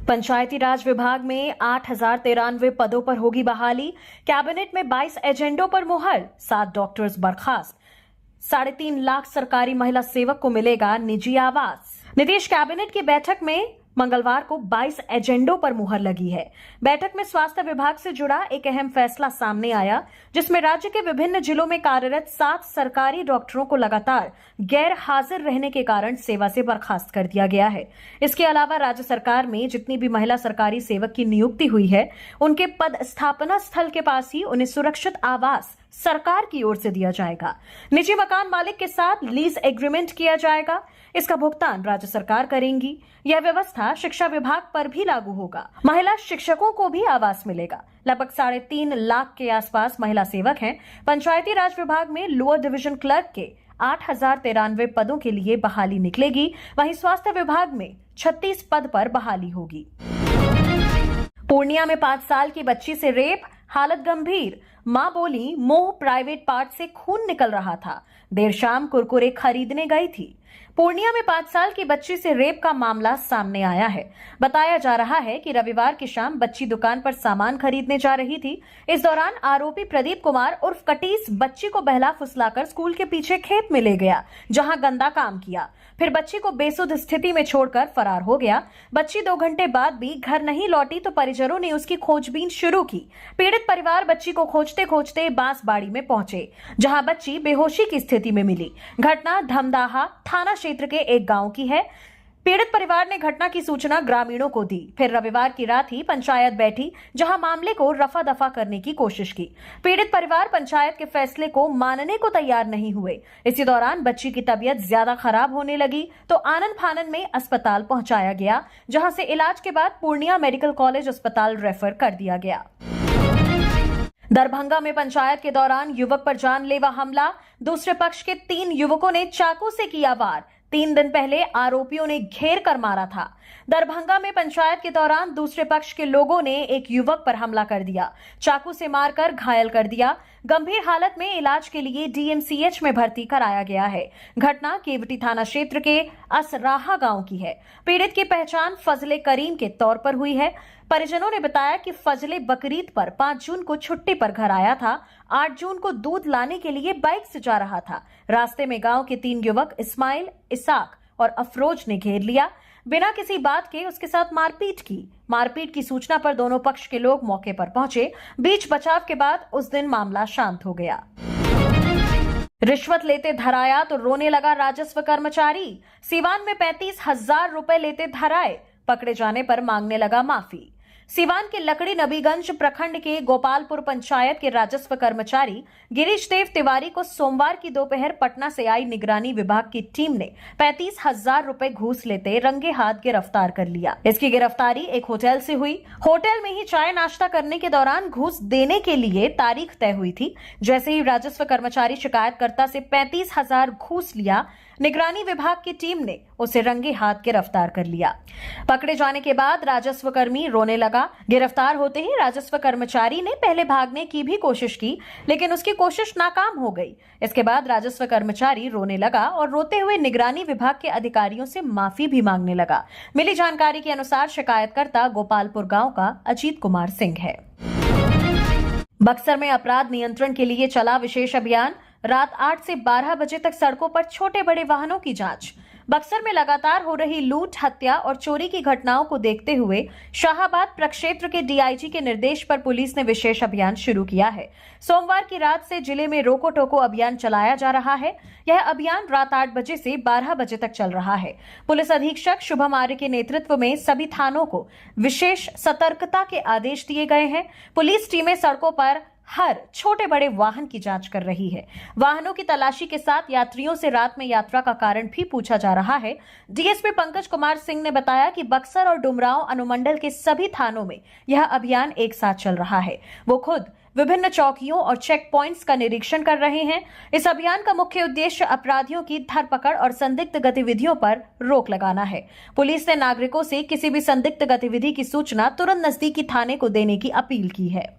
पंचायती राज विभाग में 8,093 पदों पर होगी बहाली। कैबिनेट में 22 एजेंडों पर मुहर। 7 डॉक्टर्स बर्खास्त। 3.5 लाख सरकारी महिला सेवक को मिलेगा निजी आवास। नीतीश कैबिनेट की बैठक में मंगलवार को 22 एजेंडों पर मुहर लगी है। बैठक में स्वास्थ्य विभाग से जुड़ा एक अहम फैसला सामने आया, जिसमें राज्य के विभिन्न जिलों में कार्यरत 7 सरकारी डॉक्टरों को लगातार गैर हाजिर रहने के कारण सेवा से बर्खास्त कर दिया गया है। इसके अलावा राज्य सरकार में जितनी भी महिला सरकारी सेवक की नियुक्ति हुई है, उनके पद स्थापना स्थल के पास ही उन्हें सुरक्षित आवास सरकार की ओर से दिया जाएगा। निजी मकान मालिक के साथ लीज एग्रीमेंट किया जाएगा। इसका भुगतान राज्य सरकार करेंगी। यह व्यवस्था शिक्षा विभाग पर भी लागू होगा। महिला शिक्षकों को भी आवास मिलेगा। लगभग 3.5 लाख के आसपास महिला सेवक हैं। पंचायती राज विभाग में लोअर डिवीजन क्लर्क के 8,093 पदों के लिए बहाली निकलेगी। वहीं स्वास्थ्य विभाग में 36 पद पर बहाली होगी। पूर्णिया में 5 साल की बच्ची से रेप, हालत गंभीर। मां बोली, मुंह प्राइवेट पार्ट से खून निकल रहा था। देर शाम कुरकुरे खरीदने गई थी। पूर्णिया में 5 साल की बच्ची से रेप का मामला सामने आया है। बताया जा रहा है कि रविवार की शाम बच्ची दुकान पर सामान खरीदने जा रही थी। इस दौरान आरोपी प्रदीप कुमार उर्फ कटीस बच्ची को बहला फुसलाकर स्कूल के पीछे खेत में ले गया, जहां गंदा काम किया। फिर बच्ची को बेसुध स्थिति में छोड़कर फरार हो गया। बच्ची 2 घंटे बाद भी घर नहीं लौटी तो परिजनों ने उसकी खोजबीन शुरू की। पीड़ित परिवार बच्ची को खोजते खोजते बांसबाड़ी में पहुंचे, जहां बच्ची बेहोशी की स्थिति में मिली। घटना धमदाहा थाना क्षेत्र के एक गांव की है। पीड़ित परिवार ने घटना की सूचना ग्रामीणों को दी। फिर रविवार की रात ही पंचायत बैठी, जहां मामले को रफा दफा करने की कोशिश की। पीड़ित परिवार पंचायत के फैसले को मानने को तैयार नहीं हुए। इसी दौरान बच्ची की तबीयत ज्यादा खराब होने लगी तो आनन फानन में अस्पताल पहुंचाया गया, जहां से इलाज के बाद पूर्णिया मेडिकल कॉलेज अस्पताल रेफर कर दिया गया। दरभंगा में पंचायत के दौरान युवक पर जानलेवा हमला। दूसरे पक्ष के 3 युवकों ने चाकू से किया वार। 3 दिन पहले आरोपियों ने घेर कर मारा था। दरभंगा में पंचायत के दौरान दूसरे पक्ष के लोगों ने एक युवक पर हमला कर दिया, चाकू से मारकर घायल कर दिया। गंभीर हालत में इलाज के लिए डीएमसीएच में भर्ती कराया गया है। घटना केवटी थाना क्षेत्र के असराहा गांव की है। पीड़ित की पहचान फजले करीम के तौर पर हुई है। परिजनों ने बताया कि फजले बकरीद पर 5 जून को छुट्टी पर घर आया था। 8 जून को दूध लाने के लिए बाइक से जा रहा था। रास्ते में गांव के 3 युवक इस्माइल, इसाक और अफरोज ने घेर लिया। बिना किसी बात के उसके साथ मारपीट की। मारपीट की सूचना पर दोनों पक्ष के लोग मौके पर पहुंचे। बीच बचाव के बाद उस दिन मामला शांत हो गया। रिश्वत लेते धराया तो रोने लगा राजस्व कर्मचारी। सीवान में 35,000 रुपए लेते धराए, पकड़े जाने पर मांगने लगा माफी। सीवान के लकड़ी नबीगंज प्रखंड के गोपालपुर पंचायत के राजस्व कर्मचारी गिरीश देव तिवारी को सोमवार की दोपहर पटना से आई निगरानी विभाग की टीम ने 35,000 रुपए घूस लेते रंगे हाथ गिरफ्तार कर लिया। इसकी गिरफ्तारी एक होटल से हुई। होटल में ही चाय नाश्ता करने के दौरान घूस देने के लिए तारीख तय हुई थी। जैसे ही राजस्व कर्मचारी शिकायतकर्ता से 35,000 घूस लिया, निगरानी विभाग की टीम ने उसे रंगे हाथ गिरफ्तार कर लिया। पकड़े जाने के बाद राजस्व कर्मी रोने लगा। गिरफ्तार होते ही राजस्व कर्मचारी ने पहले भागने की भी कोशिश की, लेकिन उसकी कोशिश नाकाम हो गई। इसके बाद राजस्व कर्मचारी रोने लगा और रोते हुए निगरानी विभाग के अधिकारियों से माफी भी मांगने लगा। मिली जानकारी के अनुसार शिकायतकर्ता गोपालपुर गांव का अजीत कुमार सिंह है। बक्सर में अपराध नियंत्रण के लिए चला विशेष अभियान। रात 8 से 12 बजे तक सड़कों पर छोटे बड़े वाहनों की जांच। बक्सर में लगातार हो रही लूट, हत्या और चोरी की घटनाओं को देखते हुए शाहाबाद प्रक्षेत्र के डीआईजी के निर्देश पर पुलिस ने विशेष अभियान शुरू किया है। सोमवार की रात से जिले में रोको टोको अभियान चलाया जा रहा है। यह अभियान रात 8 बजे से 12 बजे तक चल रहा है। पुलिस अधीक्षक शुभम आर्य के नेतृत्व में सभी थानों को विशेष सतर्कता के आदेश दिए गए हैं। पुलिस टीमें सड़कों पर हर छोटे बड़े वाहन की जांच कर रही है। वाहनों की तलाशी के साथ यात्रियों से रात में यात्रा का कारण भी पूछा जा रहा है। डीएसपी पंकज कुमार सिंह ने बताया कि बक्सर और डुमरांव अनुमंडल के सभी थानों में यह अभियान एक साथ चल रहा है। वो खुद विभिन्न चौकियों और चेक पॉइंट्स का निरीक्षण कर रहे हैं। इस अभियान का मुख्य उद्देश्य अपराधियों की धरपकड़ और संदिग्ध गतिविधियों पर रोक लगाना है। पुलिस ने नागरिकों से किसी भी संदिग्ध गतिविधि की सूचना तुरंत नजदीकी थाने को देने की अपील की है।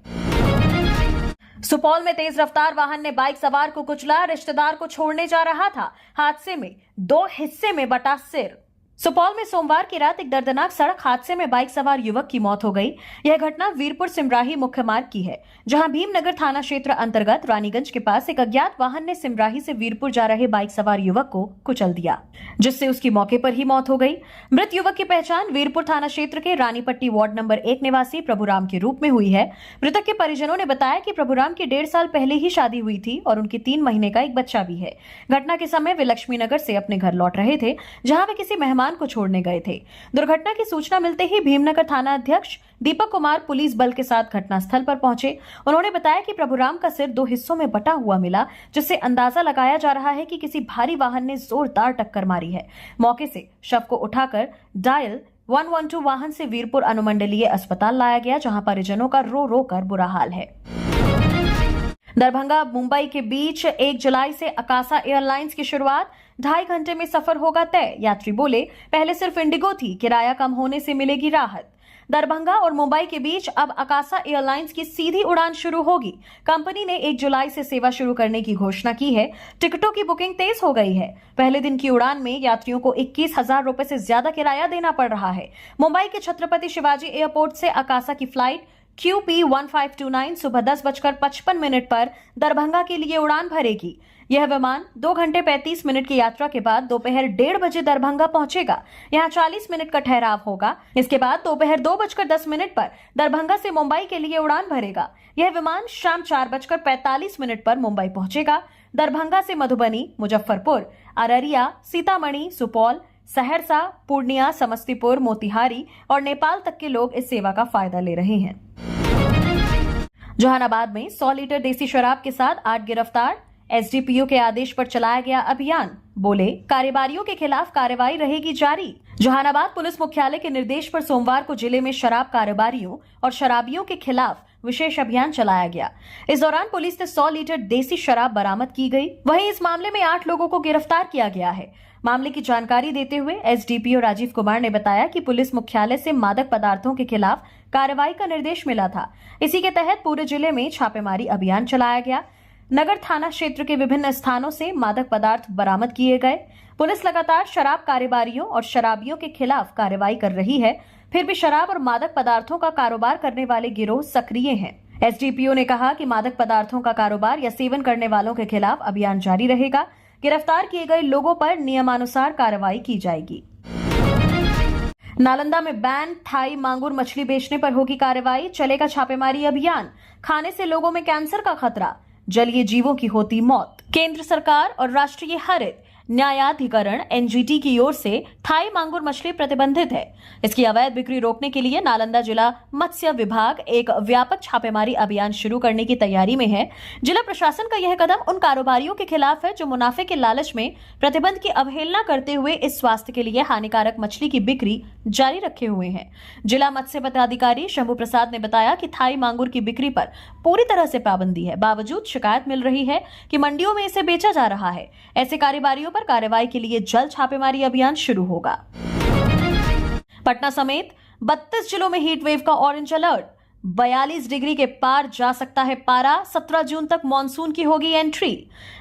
सुपौल में तेज रफ्तार वाहन ने बाइक सवार को कुचला। रिश्तेदार को छोड़ने जा रहा था। हादसे में 2 हिस्से में बटा सिर। सुपौल में सोमवार की रात एक दर्दनाक सड़क हादसे में बाइक सवार युवक की मौत हो गई। यह घटना वीरपुर सिमराही मुख्य मार्ग की है, जहां भीमनगर थाना क्षेत्र अंतर्गत रानीगंज के पास एक अज्ञात वाहन ने सिमराही से वीरपुर जा रहे बाइक सवार युवक को कुचल दिया, जिससे उसकी मौके पर ही मौत हो गई। मृत युवक की पहचान वीरपुर थाना क्षेत्र के रानीपट्टी वार्ड नंबर 1 निवासी प्रभुराम के रूप में हुई है। मृतक के परिजनों ने बताया कि प्रभुराम की 1.5 साल पहले ही शादी हुई थी और उनके 3 महीने का एक बच्चा भी है। घटना के समय वे लक्ष्मीनगर से अपने घर लौट रहे थे, जहां वे किसी मेहमान को छोड़ने गए थे। दुर्घटना की सूचना मिलते ही भीमनगर थाना अध्यक्ष दीपक कुमार पुलिस बल के साथ घटनास्थल पर पहुंचे। उन्होंने बताया कि प्रभुराम का सिर 2 हिस्सों में बटा हुआ मिला, जिससे अंदाजा लगाया जा रहा है कि किसी भारी वाहन ने जोरदार टक्कर मारी है। मौके से शव को उठाकर डायल 112 वाहन से वीरपुर अनुमंडलीय अस्पताल लाया गया, जहां परिजनों का रो रो कर बुरा हाल है। दरभंगा मुंबई के बीच 1 जुलाई से अकासा एयरलाइंस की शुरुआत, 2.5 घंटे में सफर होगा तय। यात्री बोले, पहले सिर्फ इंडिगो थी, किराया कम होने से मिलेगी राहत। दरभंगा और मुंबई के बीच अब अकासा एयरलाइंस की सीधी उड़ान शुरू होगी। कंपनी ने 1 जुलाई से सेवा शुरू करने की घोषणा की है। टिकटों की बुकिंग तेज हो गई है। पहले दिन की उड़ान में यात्रियों को 21,000 रुपए से ज्यादा किराया देना पड़ रहा है। मुंबई के छत्रपति शिवाजी एयरपोर्ट से अकासा की फ्लाइट QP1529 सुबह 10:55 पर दरभंगा के लिए उड़ान भरेगी। यह विमान 2 घंटे 35 मिनट की यात्रा के बाद दोपहर 1:30 बजे दरभंगा पहुंचेगा। यहां 40 मिनट का ठहराव होगा। इसके बाद दोपहर 2:10 पर दरभंगा से मुंबई के लिए उड़ान भरेगा। यह विमान शाम 4:45 पर मुंबई पहुंचेगा। दरभंगा से मधुबनी, मुजफ्फरपुर, अररिया, सीतामढ़ी, सुपौल, सहरसा, पूर्णिया, समस्तीपुर, मोतिहारी और नेपाल तक के लोग इस सेवा का फायदा ले रहे हैं। जहानाबाद में 100 लीटर देसी शराब के साथ 8 गिरफ्तार। एसडीपीओ के आदेश पर चलाया गया अभियान। बोले, कारोबारियों के खिलाफ कार्रवाई रहेगी जारी। जहानाबाद पुलिस मुख्यालय के निर्देश पर सोमवार को जिले में शराब कारोबारियों और शराबियों के खिलाफ विशेष अभियान चलाया गया। इस दौरान पुलिस से 100 लीटर देसी शराब बरामद की गई। वहीं इस मामले में 8 लोगों को गिरफ्तार किया गया है। मामले की जानकारी देते हुए एसडीपीओ राजीव कुमार ने बताया कि पुलिस मुख्यालय से मादक पदार्थों के खिलाफ कार्रवाई का निर्देश मिला था। इसी के तहत पूरे जिले में छापेमारी अभियान चलाया गया। नगर थाना क्षेत्र के विभिन्न स्थानों से मादक पदार्थ बरामद किए गए। पुलिस लगातार शराब कारोबारियों और शराबियों के खिलाफ कार्रवाई कर रही है। फिर भी शराब और मादक पदार्थों का कारोबार करने वाले गिरोह सक्रिय हैं। एसडीपीओ ने कहा कि मादक पदार्थों का कारोबार या सेवन करने वालों के खिलाफ अभियान जारी रहेगा। गिरफ्तार किए गए लोगों पर नियमानुसार कार्रवाई की जाएगी। नालंदा में बैन थाई मांगुर मछली बेचने पर होगी कार्रवाई। चलेगा छापेमारी अभियान। खाने से लोगों में कैंसर का खतरा, जलीय जीवों की होती मौत। केंद्र सरकार और राष्ट्रीय हरित न्यायाधिकरण एनजीटी की ओर से थाई मांगुर मछली प्रतिबंधित है। इसकी अवैध बिक्री रोकने के लिए नालंदा जिला मत्स्य विभाग एक व्यापक छापेमारी अभियान शुरू करने की तैयारी में है। जिला प्रशासन का यह कदम उन कारोबारियों के खिलाफ है जो मुनाफे के लालच में प्रतिबंध की अवहेलना करते हुए इस स्वास्थ्य के लिए हानिकारक मछली की बिक्री जारी रखे हुए हैं। जिला मत्स्य पदाधिकारी शंभू प्रसाद ने बताया कि थाई मांगुर की बिक्री पर पूरी तरह से पाबंदी है। बावजूद शिकायत मिल रही है कि मंडियों में इसे बेचा जा रहा है। ऐसे कारोबारियों पर कार्रवाई के लिए जल्द छापेमारी अभियान शुरू होगा। पटना समेत 32 जिलों में हीट वेव का ऑरेंज अलर्ट। 42 डिग्री के पार जा सकता है पारा। 17 जून तक मानसून की होगी एंट्री।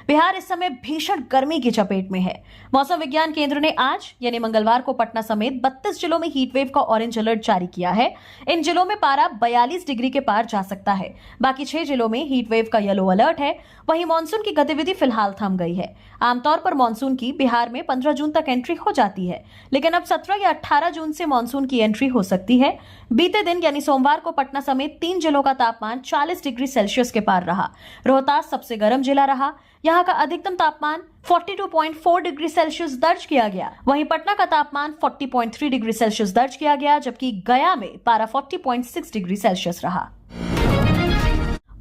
बिहार इस समय भीषण गर्मी की चपेट में है। मौसम विज्ञान केंद्र ने आज यानी मंगलवार को पटना समेत 32 जिलों में हीट वेव का ऑरेंज अलर्ट जारी किया है। इन जिलों में पारा 42 डिग्री के पार जा सकता है। बाकी 6 जिलों में हीट वेव का येलो अलर्ट है। वहीं मानसून की गतिविधि फिलहाल थम गई है। आमतौर पर मानसून की बिहार में 15 जून तक एंट्री हो जाती है, लेकिन अब 17 या 18 जून से मानसून की एंट्री हो सकती है। बीते दिन यानी सोमवार को पटना समेत 3 जिलों का तापमान 40 डिग्री सेल्सियस के पार रहा। रोहतास सबसे गर्म जिला रहा। यहाँ का अधिकतम तापमान 42.4 डिग्री सेल्सियस दर्ज किया गया। वहीं पटना का तापमान 40.3 डिग्री सेल्सियस दर्ज किया गया, जबकि गया में पारा 40.6 डिग्री सेल्सियस रहा।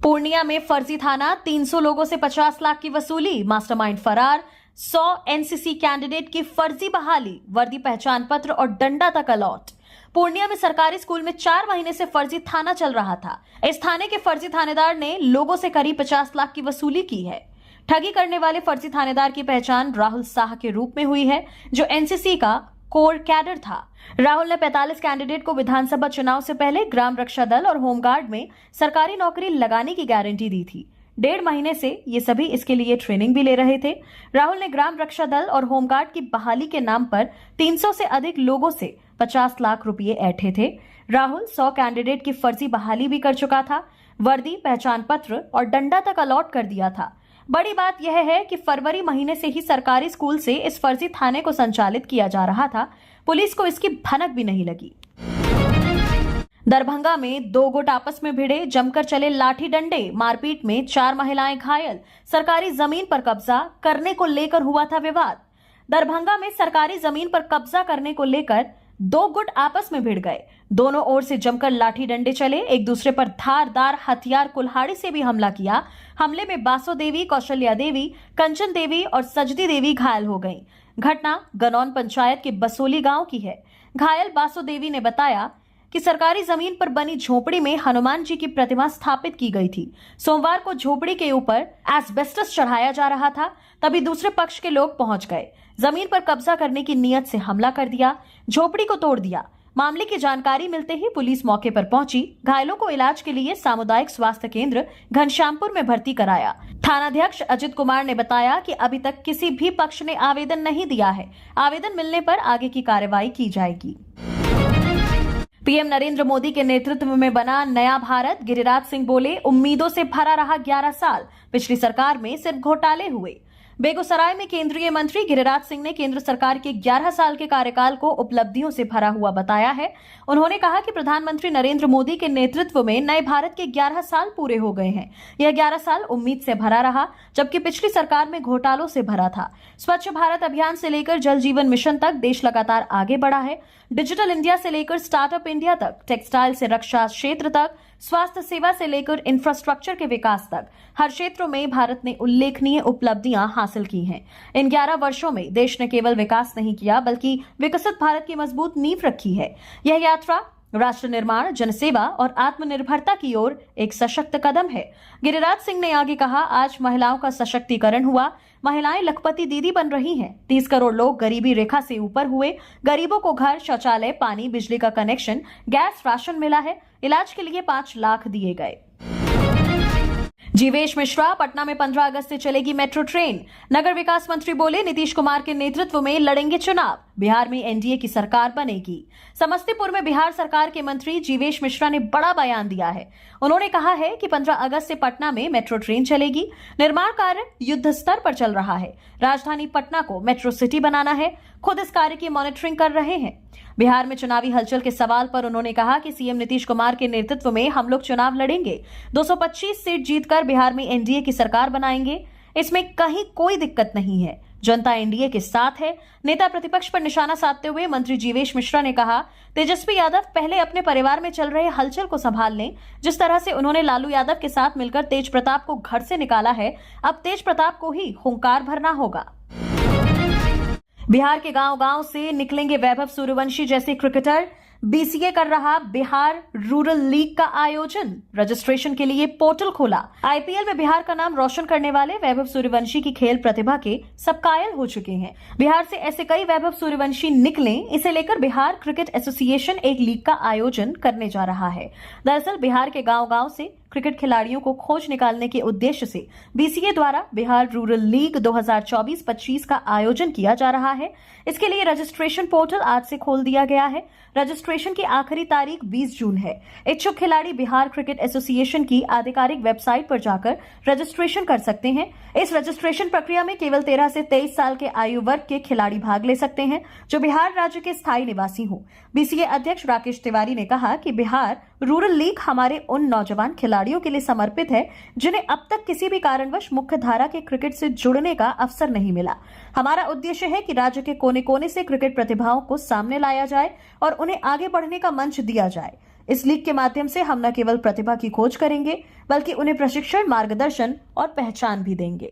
पूर्णिया में फर्जी थाना, 300 लोगों से 50 लाख की वसूली, मास्टरमाइंड फरार। 100 एनसीसी कैंडिडेट की फर्जी बहाली, वर्दी पहचान पत्र और डंडा तक अलॉट। पूर्णिया में सरकारी स्कूल में 4 महीने से फर्जी थाना चल रहा था। इस थाने के फर्जी थानेदार ने लोगों से करीब 50 लाख की वसूली की है। ठगी करने वाले फर्जी थानेदार की पहचान राहुल साह के रूप में हुई है, जो एनसीसी का कोर कैडर था। राहुल ने 45 कैंडिडेट को विधानसभा चुनाव से पहले ग्राम रक्षा दल और होमगार्ड में सरकारी नौकरी लगाने की गारंटी दी थी। 1.5 महीने से ये सभी इसके लिए ट्रेनिंग भी ले रहे थे। राहुल ने ग्राम रक्षा दल और होमगार्ड की बहाली के नाम पर 300 से अधिक लोगों से 50 लाख रुपए ऐंठे थे। राहुल 100 कैंडिडेट की फर्जी बहाली भी कर चुका था। वर्दी, पहचान पत्र और डंडा तक अलॉट कर दिया था। बड़ी बात यह है कि फरवरी महीने से ही सरकारी स्कूल से इस फर्जी थाने को संचालित किया जा रहा था। पुलिस को इसकी भनक भी नहीं लगी। दरभंगा में 2 गुट आपस में भिड़े, जमकर चले लाठी डंडे, मारपीट में 4 महिलाएं घायल। सरकारी जमीन पर कब्जा करने को लेकर हुआ था विवाद। दरभंगा में सरकारी जमीन पर कब्जा करने को लेकर 2 गुट आपस में भिड़ गए। दोनों ओर से जमकर लाठी डंडे चले, एक दूसरे पर धारदार हथियार कुल्हाड़ी से भी हमला किया। हमले में बासो देवी, कौशल्या देवी, कंचन देवी और सजदी देवी घायल हो गईं। घटना गनौन पंचायत के बसोली गांव की है। घायल बासो देवी ने बताया कि सरकारी जमीन पर बनी झोपड़ी में हनुमान जी की प्रतिमा स्थापित की गई थी। सोमवार को झोपड़ी के ऊपर एस्बेस्टस चढ़ाया जा रहा था, तभी दूसरे पक्ष के लोग पहुंच गए। जमीन पर कब्जा करने की नीयत से हमला कर दिया, झोपड़ी को तोड़ दिया। मामले की जानकारी मिलते ही पुलिस मौके पर पहुंची। घायलों को इलाज के लिए सामुदायिक स्वास्थ्य केंद्र घनश्यामपुर में भर्ती कराया। थानाध्यक्ष अजित कुमार ने बताया कि अभी तक किसी भी पक्ष ने आवेदन नहीं दिया है। आवेदन मिलने पर आगे की कार्रवाई की जाएगी। पीएम नरेंद्र मोदी के नेतृत्व में बना नया भारत, गिरिराज सिंह बोले, उम्मीदों से भरा रहा 11 साल। पिछली सरकार में सिर्फ घोटाले हुए। बेगूसराय में केंद्रीय मंत्री गिरिराज सिंह ने केंद्र सरकार के 11 साल के कार्यकाल को उपलब्धियों से भरा हुआ बताया है। उन्होंने कहा कि प्रधानमंत्री नरेंद्र मोदी के नेतृत्व में नए भारत के 11 साल पूरे हो गए हैं। यह 11 साल उम्मीद से भरा रहा, जबकि पिछली सरकार में घोटालों से भरा था। स्वच्छ भारत अभियान से लेकर जल जीवन मिशन तक देश लगातार आगे बढ़ा है। डिजिटल इंडिया से लेकर स्टार्टअप इंडिया तक, टेक्सटाइल से रक्षा क्षेत्र तक, स्वास्थ्य सेवा से लेकर इंफ्रास्ट्रक्चर के विकास तक, हर क्षेत्रों में भारत ने उल्लेखनीय उपलब्धियां हासिल की हैं। इन 11 वर्षों में देश ने केवल विकास नहीं किया, बल्कि विकसित भारत की मजबूत नींव रखी है। यह यात्रा राष्ट्र निर्माण, जनसेवा और आत्मनिर्भरता की ओर एक सशक्त कदम है। गिरिराज सिंह ने आगे कहा, आज महिलाओं का सशक्तिकरण हुआ। महिलाएं लखपति दीदी बन रही हैं। 30 करोड़ लोग गरीबी रेखा से ऊपर हुए। गरीबों को घर, शौचालय, पानी, बिजली का कनेक्शन, गैस, राशन मिला है। इलाज के लिए 5 लाख दिए गए। जीवेश मिश्रा, पटना में 15 अगस्त से चलेगी मेट्रो ट्रेन। नगर विकास मंत्री बोले, नीतीश कुमार के नेतृत्व में लड़ेंगे चुनाव। बिहार में एनडीए की सरकार बनेगी। समस्तीपुर में बिहार सरकार के मंत्री जीवेश मिश्रा ने बड़ा बयान दिया है। उन्होंने कहा है कि 15 अगस्त से पटना में मेट्रो ट्रेन चलेगी। निर्माण कार्य युद्ध स्तर पर चल रहा है। राजधानी पटना को मेट्रो सिटी बनाना है। खुद इस कार्य की मॉनिटरिंग कर रहे हैं। बिहार में चुनावी हलचल के सवाल पर उन्होंने कहा कि सीएम नीतीश कुमार के नेतृत्व में हम लोग चुनाव लड़ेंगे। 225 सीट जीतकर बिहार में एनडीए की सरकार बनाएंगे। इसमें कहीं कोई दिक्कत नहीं है। जनता एनडीए के साथ है। नेता प्रतिपक्ष पर निशाना साधते हुए मंत्री जीवेश मिश्रा ने कहा, तेजस्वी यादव पहले अपने परिवार में चल रहे हलचल को संभाल लें। जिस तरह से उन्होंने लालू यादव के साथ मिलकर तेज प्रताप को घर से निकाला है, अब तेज प्रताप को ही हुंकार भरना होगा। बिहार के गांव-गांव से निकलेंगे वैभव सूर्यवंशी जैसे क्रिकेटर। बीसीए कर रहा बिहार रूरल लीग का आयोजन, रजिस्ट्रेशन के लिए पोर्टल खोला। आईपीएल में बिहार का नाम रोशन करने वाले वैभव सूर्यवंशी की खेल प्रतिभा के सब कायल हो चुके हैं। बिहार से ऐसे कई वैभव सूर्यवंशी निकलें, इसे लेकर बिहार क्रिकेट एसोसिएशन एक लीग का आयोजन करने जा रहा है। दरअसल बिहार के गांव-गांव से क्रिकेट खिलाड़ियों को खोज निकालने के उद्देश्य से बीसीए द्वारा बिहार रूरल लीग 2024-25 का आयोजन किया जा रहा है। इसके लिए रजिस्ट्रेशन पोर्टल आज से खोल दिया गया है। रजिस्ट्रेशन की आखिरी तारीख 20 जून है। इच्छुक खिलाड़ी बिहार क्रिकेट एसोसिएशन की आधिकारिक वेबसाइट पर जाकर रजिस्ट्रेशन कर सकते हैं। इस रजिस्ट्रेशन प्रक्रिया में केवल 13 से 23 साल के आयु वर्ग के खिलाड़ी भाग ले सकते हैं, जो बिहार राज्य के स्थायी निवासी हों। बीसीए अध्यक्ष राकेश तिवारी ने कहा कि बिहार रूरल लीग हमारे उन नौजवान खिलाड़ियों के लिए समर्पित है जिन्हें अब तक किसी भी कारणवश मुख्य धारा के क्रिकेट से जुड़ने का अवसर नहीं मिला। हमारा उद्देश्य है कि राज्य के कोने-कोने से क्रिकेट प्रतिभाओं को सामने लाया जाए और उन्हें आगे बढ़ने का मंच दिया जाए। इस लीग के माध्यम से हम न केवल प्रतिभा की खोज करेंगे, बल्कि उन्हें प्रशिक्षण, मार्गदर्शन और पहचान भी देंगे।